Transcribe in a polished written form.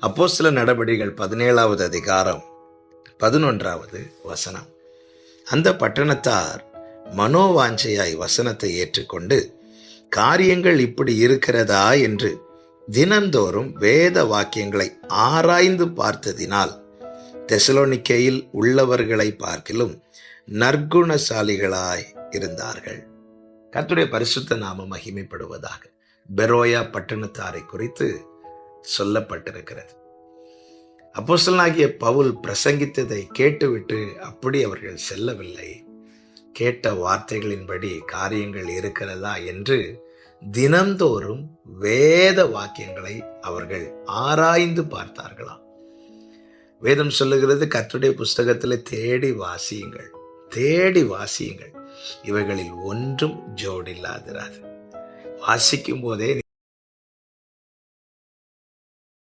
அப்போஸ்தலர் நடபடிகள் 17வது அதிகாரம் 11வது வசனம். அந்த பட்டணத்தார் மனோவாஞ்சையாய் வசனத்தை ஏற்றுக்கொண்டு, காரியங்கள் இப்படி இருக்கிறதா என்று தினந்தோறும் வேத வாக்கியங்களை ஆராய்ந்து பார்த்ததினால் தெசலோனிக்கேயில் உள்ளவர்களை பார்க்கிலும் நற்குணசாலிகளாய் இருந்தார்கள். கர்த்தருடைய பரிசுத்த நாமம் மகிமைப்படுவதாக. பெரோயா பட்டணத்தாரை குறித்து சொல்லப்பட்டிருக்கிறது. அப்போஸ்தலனாகிய பவுல் பிரசங்கித்ததை கேட்டுவிட்டு அப்படி அவர்கள் செல்லவில்லை. கேட்ட வார்த்தைகளின்படி காரியங்கள் இருக்கிறதா என்று தினந்தோறும் வேத வாக்கியங்களை அவர்கள் ஆராய்ந்து பார்த்தார்களாம். வேதம் சொல்லுகிறது, கர்த்தருடைய புஸ்தகத்தில் தேடி வாசியுங்கள், தேடி வாசியுங்கள், இவைகளில் ஒன்றும் ஜோடில்லாதிராது. வாசிக்கும் போதே